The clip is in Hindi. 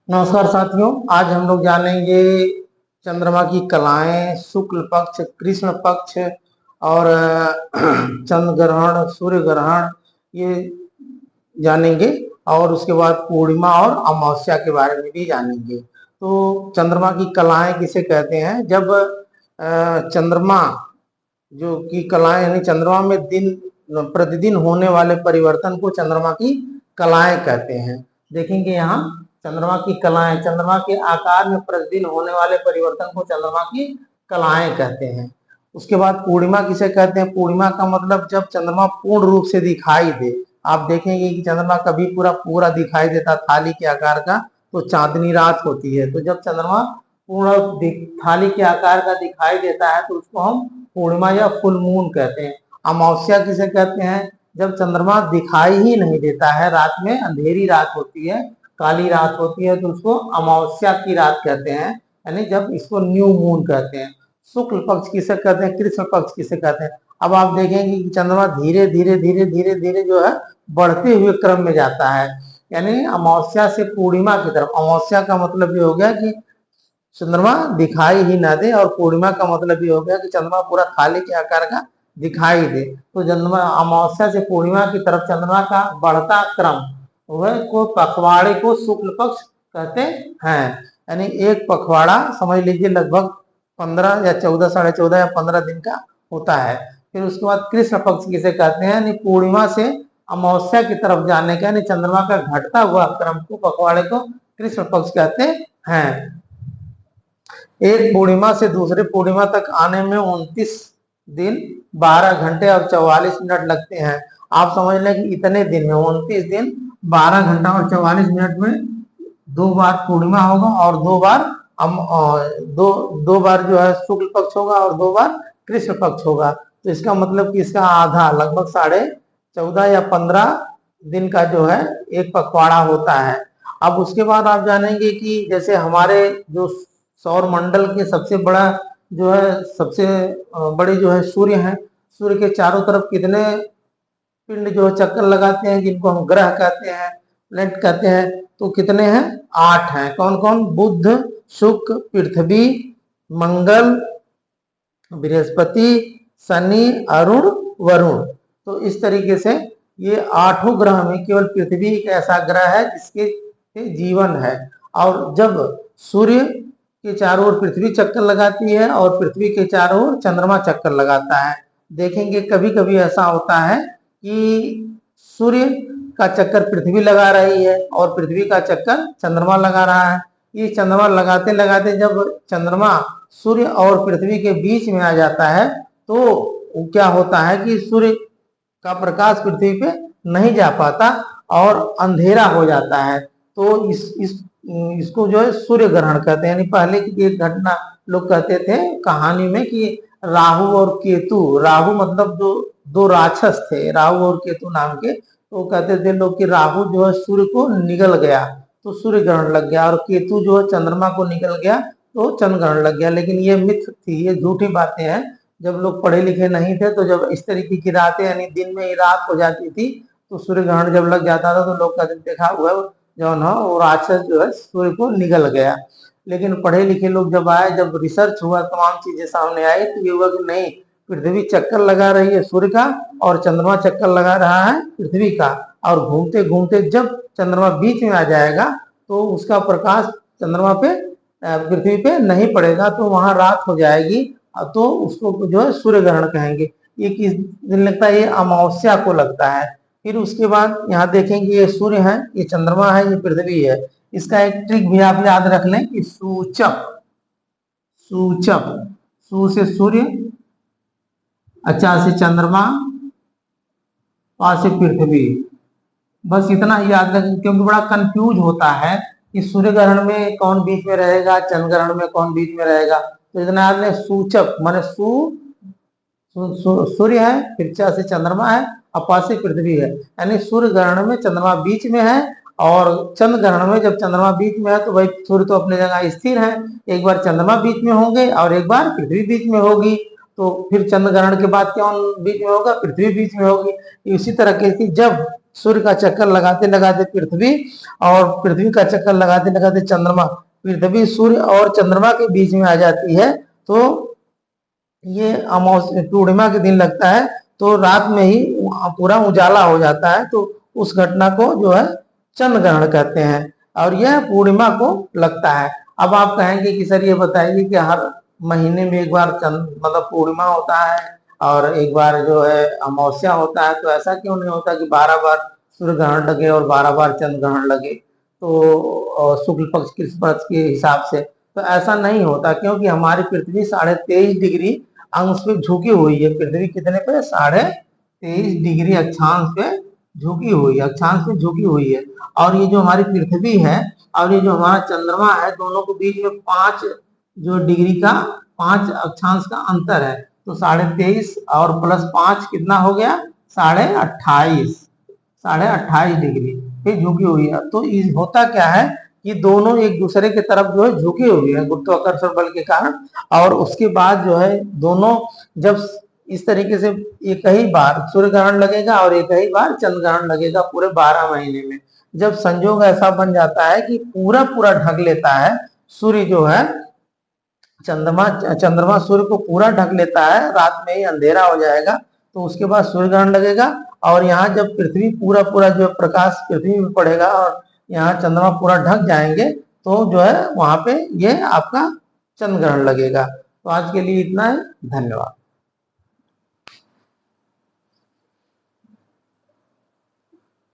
नमस्कार साथियों, आज हम लोग जानेंगे चंद्रमा की कलाएं, शुक्ल पक्ष, कृष्ण पक्ष और चंद्र ग्रहण, सूर्य ग्रहण ये जानेंगे। और उसके बाद पूर्णिमा और अमावस्या के बारे में भी जानेंगे। तो चंद्रमा की कलाएं किसे कहते हैं? जब चंद्रमा जो की कलाएं यानी चंद्रमा में दिन प्रतिदिन होने वाले परिवर्तन को चंद्रमा की कलाएं कहते हैं। देखेंगे यहाँ चंद्रमा की कलाएं, चंद्रमा के आकार में प्रतिदिन होने वाले परिवर्तन को चंद्रमा की कलाएं कहते हैं। उसके बाद पूर्णिमा किसे कहते हैं? पूर्णिमा का मतलब जब चंद्रमा पूर्ण रूप से दिखाई दे। आप देखेंगे कि चंद्रमा कभी पूरा पूरा दिखाई देता थाली के आकार का तो चांदनी रात होती है। तो जब चंद्रमा पूरा थाली के आकार का दिखाई देता है तो उसको हम पूर्णिमा या फुल मून कहते हैं। अमावस्या किसे कहते हैं? जब चंद्रमा दिखाई ही नहीं देता है, रात में अंधेरी रात होती है, काली रात होती है, तो उसको अमावस्या की रात कहते हैं, यानी जब इसको न्यू मून कहते हैं। शुक्ल पक्ष किसे कहते हैं? कृष्ण पक्ष किसे कहते हैं? अब आप देखेंगे कि चंद्रमा धीरे धीरे धीरे धीरे धीरे जो है बढ़ते हुए क्रम में जाता है, यानी अमावस्या से पूर्णिमा की तरफ। अमावस्या का मतलब ये हो गया कि चंद्रमा दिखाई ही ना दे, और पूर्णिमा का मतलब ये हो गया कि चंद्रमा पूरा थाली के आकार का दिखाई दे। तो चंद्रमा अमावस्या से पूर्णिमा की तरफ चंद्रमा का बढ़ता क्रम वह को पखवाड़े को शुक्ल पक्ष कहते हैं। यानी एक पखवाड़ा समझ लीजिए लगभग 15 या 14, 14.5 या 15 दिन का होता है। फिर उसके बाद कृष्ण पक्ष किसे कहते हैं? यानी पूर्णिमा से अमावस्या की तरफ जाने का, यानी चंद्रमा का घटता हुआ क्रम को पखवाड़े को कृष्ण पक्ष कहते हैं। एक पूर्णिमा से दूसरे पूर्णिमा तक आने में 29 दिन 12 घंटे और 44 मिनट लगते हैं। आप समझ लें कि इतने दिन में 29 दिन 12 घंटा और 44 मिनट में 2 बार पूर्णिमा होगा और 2 बार दो बार जो है शुक्ल पक्ष होगा और 2 बार कृष्ण पक्ष होगा। तो इसका मतलब कि इसका आधा लगभग 14.5 या 15 दिन का जो है एक पखवाड़ा होता है। अब उसके बाद आप जानेंगे कि जैसे हमारे जो सौर मंडल के सबसे बड़ा जो है सबसे बड़े जो है सूर्य हैं, सूर्य के चारों तरफ कितने पिंड जो है चक्कर लगाते हैं, जिनको हम ग्रह कहते हैं, प्लेनेट कहते हैं। तो कितने हैं? 8 हैं। कौन कौन? बुध, शुक्र, पृथ्वी, मंगल, बृहस्पति, शनि, अरुण, वरुण। तो इस तरीके से ये 8 ग्रह में केवल पृथ्वी एक ऐसा ग्रह है जिसके जीवन है। और जब सूर्य के चारों ओर पृथ्वी चक्कर लगाती है और पृथ्वी के चारों ओर चंद्रमा चक्कर लगाता है। देखेंगे कभी कभी ऐसा होता है कि सूर्य का चक्कर पृथ्वी लगा रही है और पृथ्वी का चक्कर चंद्रमा लगा रहा है। ये चंद्रमा लगाते लगाते जब चंद्रमा सूर्य और पृथ्वी के बीच में आ जाता है तो क्या होता है कि सूर्य का प्रकाश पृथ्वी पे नहीं जा पाता और अंधेरा हो जाता है। तो इसको जो है सूर्य ग्रहण कहते हैं। यानी पहले की एक घटना लोग कहते थे कहानी में कि राहु और केतु, राहु मतलब जो 2 राक्षस थे, राहु और केतु नाम के, तो कहते थे लोग कि राहु जो है सूर्य को निगल गया तो सूर्य ग्रहण लग गया, और केतु जो है चंद्रमा को निकल गया तो चंद्र ग्रहण लग गया। लेकिन ये मिथ थी, ये झूठी बातें हैं। जब लोग पढ़े लिखे नहीं थे तो जब इस तरीके की रातें यानी दिन में ही रात हो जाती थी तो सूर्य ग्रहण जब लग जाता था तो लोग कहते देखा हुआ जो है वो राक्षस जो है सूर्य को निगल गया। लेकिन पढ़े लिखे लोग जब आए, जब रिसर्च हुआ, तमाम चीजें सामने आई तो ये हुआ कि नहीं, पृथ्वी चक्कर लगा रही है सूर्य का और चंद्रमा चक्कर लगा रहा है पृथ्वी का, और घूमते घूमते जब चंद्रमा बीच में आ जाएगा तो उसका प्रकाश चंद्रमा पे पृथ्वी पे नहीं पड़ेगा तो वहां रात हो जाएगी, तो उसको जो है सूर्य ग्रहण कहेंगे। ये किस दिन लगता है? ये अमावस्या को लगता है। फिर उसके बाद यहाँ देखेंगे ये सूर्य है, ये चंद्रमा है, ये पृथ्वी है। इसका एक ट्रिक भी आप याद रख लें कि सूचक, सूचक, सू से सूर्य, अच्छा से चंद्रमा, पा से पृथ्वी, बस इतना ही याद रखें क्योंकि बड़ा कंफ्यूज होता है कि सूर्य ग्रहण में कौन बीच में रहेगा, चंद्र ग्रहण में कौन बीच में रहेगा। तो इतना याद रखें, सूचक माने सूर्य है, फिर चा से चंद्रमा है, अपा से पृथ्वी है। यानी सूर्य ग्रहण में चंद्रमा बीच में है और चंद्र ग्रहण में जब चंद्रमा बीच में है तो भाई सूर्य तो अपनी जगह स्थिर है, एक बार चंद्रमा बीच में होंगे और एक बार पृथ्वी बीच में होगी। तो फिर चंद्र ग्रहण के बाद कौन बीच में होगा? पृथ्वी बीच में होगी। इसी तरह के जब सूर्य का चक्कर लगाते लगाते पृथ्वी, और पृथ्वी का चक्कर लगाते लगाते चंद्रमा, पृथ्वी सूर्य और चंद्रमा के बीच में आ जाती है, तो ये अमावस्या पूर्णिमा के दिन लगता है, तो रात में ही पूरा उजाला हो जाता है, तो उस घटना को जो है चंद्र ग्रहण कहते हैं, और यह पूर्णिमा को लगता है। अब आप कहेंगे कि सर ये बताइए कि हर महीने में एक बार चंद्र मतलब पूर्णिमा होता है और एक बार जो है अमावस्या होता है, तो ऐसा क्यों नहीं होता कि 12 बार सूर्य ग्रहण लगे और 12 बार चंद्र ग्रहण लगे, तो शुक्ल पक्ष कृष्ण पक्ष के हिसाब से? तो ऐसा नहीं होता, क्योंकि हमारी पृथ्वी 23.5 डिग्री अंश पे झुकी हुई है। पृथ्वी कितने पे? 23.5 डिग्री अक्षांश पे झुकी हुई है, अक्षांश पे झुकी हुई है। और ये जो हमारी पृथ्वी है और ये जो हमारा चंद्रमा है, दोनों के बीच में 5 जो डिग्री का 5 अक्षांश का अंतर है, तो 23.5 और प्लस 5 कितना हो गया? 28.5, 28.5 डिग्री पे झुकी हुई है। तो होता क्या है कि दोनों एक दूसरे की तरफ जो है झुकी हुई है गुरुत्वाकर्षण बल के कारण, और उसके बाद जो है दोनों जब इस तरीके से एक ही बार सूर्य ग्रहण लगेगा और एक ही बार चंद्र ग्रहण लगेगा पूरे 12 महीने में, जब संजोग ऐसा बन जाता है कि पूरा पूरा ढक लेता है सूर्य जो है, चंद्रमा सूर्य को पूरा ढक लेता है, रात में ही अंधेरा हो जाएगा, तो उसके बाद सूर्य ग्रहण लगेगा। और यहाँ जब पृथ्वी पूरा पूरा जो प्रकाश पृथ्वी में पड़ेगा और यहाँ चंद्रमा पूरा ढक जाएंगे, तो जो है वहां पे ये आपका चंद्र ग्रहण लगेगा। तो आज के लिए इतना है, धन्यवाद।